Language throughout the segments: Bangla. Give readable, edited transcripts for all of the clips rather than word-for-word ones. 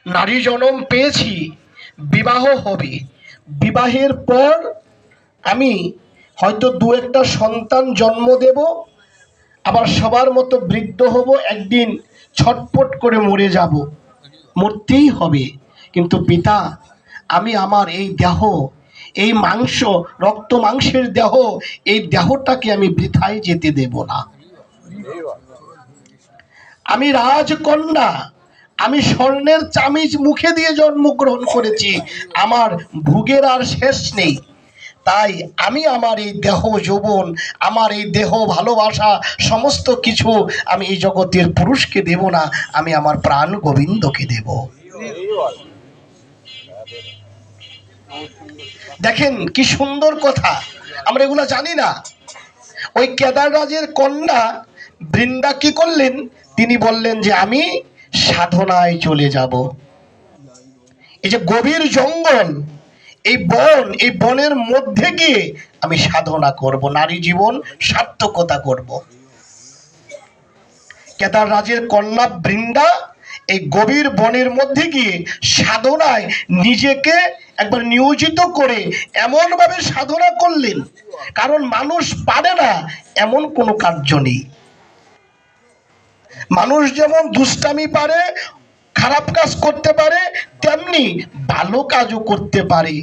নারী জনম পেয়েছি, বিবাহ হবে, বিবাহের পর আমি হয়তো দু একটা সন্তান জন্ম দেব, আবার সবার মতো বৃদ্ধ হব, একদিন ছটপট করে মরে যাব, মরতেই হবে। কিন্তু পিতা, আমি আমার এই দেহ, এই মাংস, রক্ত মাংসের দেহ, এই দেহটাকে আমি বৃথায় যেতে দেব না। আমি রাজকন্যা, আমি স্বর্ণের চামিচ মুখে দিয়ে জন্মগ্রহণ করেছি, আমার ভোগের আর শেষ নেই। তাই আমি আমার এই দেহ যৌবন, আমার এই দেহ ভালোবাসা, সমস্ত কিছু আমি এই জগতের পুরুষকে দেব না, আমি আমার প্রাণ গোবিন্দকে দেব। দেখেন কি সুন্দর কথা, আমরা এগুলো জানি না। ওই কেদার রাজের কন্যা বৃন্দা কি করলেন, তিনি বললেন যে আমি সাধনায় চলে যাব। এই যে গভীর জঙ্গল, এই বন, এই বনের মধ্যে গিয়ে আমি সাধনা করব, নারী জীবন সার্থকতা করব। কেদার রাজের কন্যা বৃন্দা এই গভীর বনের মধ্যে গিয়ে সাধনায় নিজেকে একবার নিয়োজিত করে এমন ভাবে সাধনা করলেন, কারণ মানুষ পারে না এমন কোনো কার্য নেই। মানুষ যেমন দুষ্টামি পারে, খারাপ কাজ করতে পারে, তেমনি ভালো কাজও করতে পারে,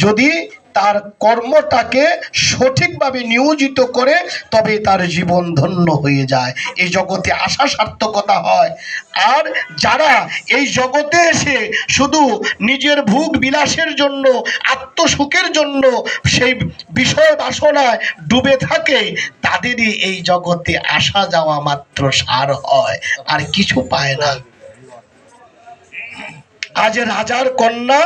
যদি তার কর্মটাকে সঠিকভাবে নিয়োজিত করে, তবে তার জীবন ধন্য হয়ে যায়, এই জগতে আসা সার্থকতা হয়। আর যারা এই জগতে এসে শুধু নিজের ভোগ বিলাসের জন্য, আত্মসুখের জন্য সেই বিষয় বাসনায় ডুবে থাকে, তাদেরই এই জগতে আসা যাওয়া মাত্র সার হয়, আর কিছু পায় না। আজ রাজার কন্যা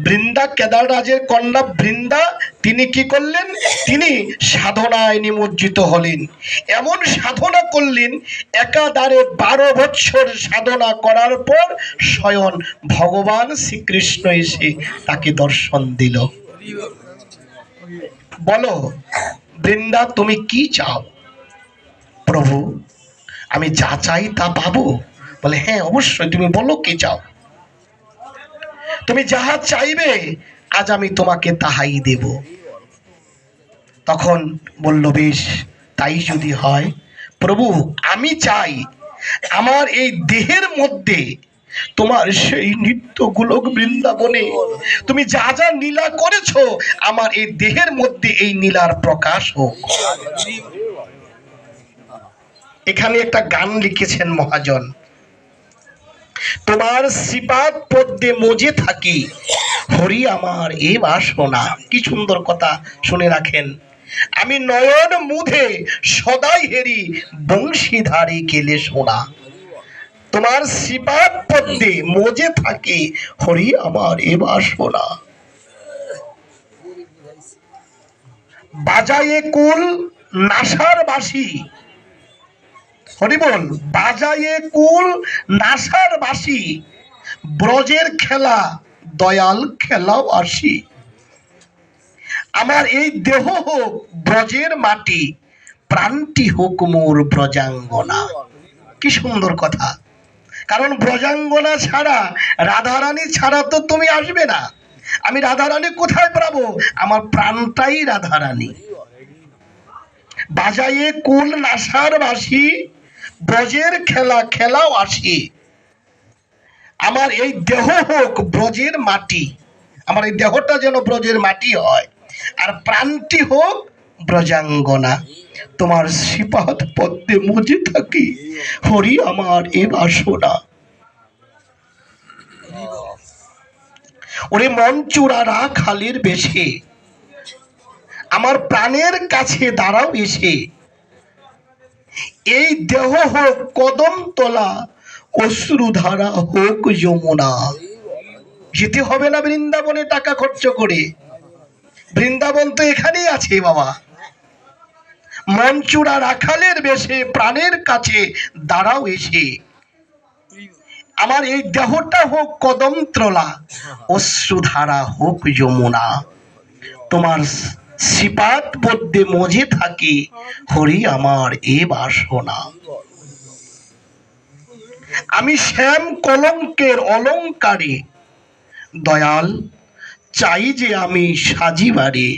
বৃন্দা, কেদার রাজের কন্যা বৃন্দা, তিনি কি করলেন, তিনি সাধনায় নিমজ্জিত হলেন। এমন সাধনা করলেন, একাধারে 12 বছর সাধনা করার পর স্বয়ং ভগবান শ্রীকৃষ্ণ এসে তাকে দর্শন দিল। বলো বৃন্দা, তুমি কি চাও? প্রভু, আমি যা চাই তা পাবো? বলে হ্যাঁ অবশ্যই, তুমি বলো কি চাও। তুমি যাহা চাইবে আজ আমি তোমাকে তাহাই দেব। তখন বলল বেশ, তাই যদি হয় প্রভু, আমি চাই আমার এই দেহের মধ্যে তোমার সেই নিত্য গোলক বৃন্দাবনে তুমি যা যা লীলা করেছো, আমার এই দেহের মধ্যে এই লীলার প্রকাশ হোক। এখানে একটা গান লিখেছেন মহাজন, তোমার শ্রীপাদ পদ্মে মজে থাকি, হরি আমার এ বাসনা। কি সুন্দর কথা, শুনে রাখেন। আমি নয়ন মুধে সদাই হেরি, বংশীধারী কেলে শোনা। তোমার শ্রীপাদ পদ্মে মজে থাকি, হরি আমার এ বাসনা। বাজায়ে কুল নাসার বাসি, হরি বল, বাজায়ে কুল নাসার বাসি, ব্রজের খেলা দয়াল খেলাও আসি। আমার এই দেহ হোক ব্রজের মাটি, প্রাণটি হোক মোর ব্রজাঙ্গনা। কি সুন্দর কথা, কারণ ব্রজাঙ্গনা ছাড়া, রাধারানী ছাড়া তো তুমি আসবে না। আমি রাধারানী কোথায় পাবো? আমার প্রাণটাই রাধারানী। বাজায়ে কুল নাসার বাসি, ব্রজের খেলা খেলাও আসি। আমার এই দেহ হোক ব্রজের মাটি, আমার এই দেহটা যেন ব্রজের মাটি হয়, আর প্রাণটি হোক ব্রজাঙ্গনা। তোমার শ্রীপাদ পদ্মে মজে থাকি, হরি আমার এ বাসনা। ওরে মন চূড়ারা খালির বেশে, আমার প্রাণের কাছে দাঁড়াও এসে। এই দেহ হোক কদম তলা, অশ্রুধারা হোক যমুনা। যেতে হবে না বৃন্দাবনে টাকা খরচ করে, বৃন্দাবন তো এখানেই আছে বাবা। মনচূড়া রাখালের বেশে প্রাণের কাছে দাঁড়াও এসে। আমার এই দেহটা হোক কদম তলা, অশ্রুধারা হোক যমুনা। তোমার শ্রীপাদ পদ্মে মজে থাকি, হরি আমার এ বাসনা। আমি শ্যাম কলঙ্কের অলঙ্কারে দয়াল চাই যে আমি সাজিবারে।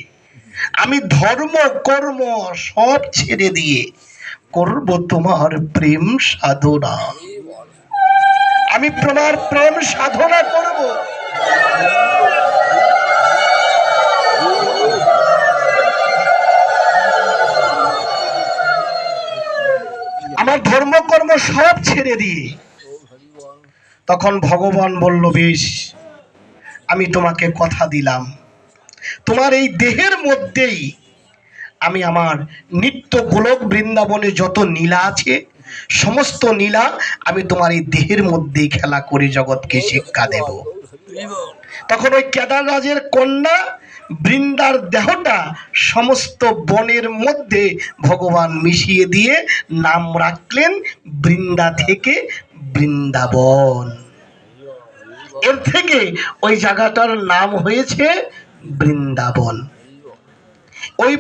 আমি ধর্ম কর্ম সব ছেড়ে দিয়ে করব তোমার প্রেম সাধনা। আমি তোমার প্রেম সাধনা করব। আমার ধর্মকর্ম সব ছেড়ে দিয়ে। তখন ভগবান বলল, বেশ, আমি তোমাকে কথা দিলাম, তোমার এই দেহের মধ্যেই আমি আমার নিত্য গোলক বৃন্দাবনে যত নীলা আছে সমস্ত নীলা আমি তোমার এই দেহের মধ্যেই খেলা করে জগৎকে শিক্ষা দেব। তখন ওই কেদার রাজের কন্যা বৃন্দার দেহটা সমস্ত বনের মধ্যে ভগবান মিশিয়ে দিয়ে নাম রাখলেন বৃন্দা থেকে বৃন্দাবন। এর থেকে ওই জায়গাটার নাম হয়েছে বৃন্দাবন।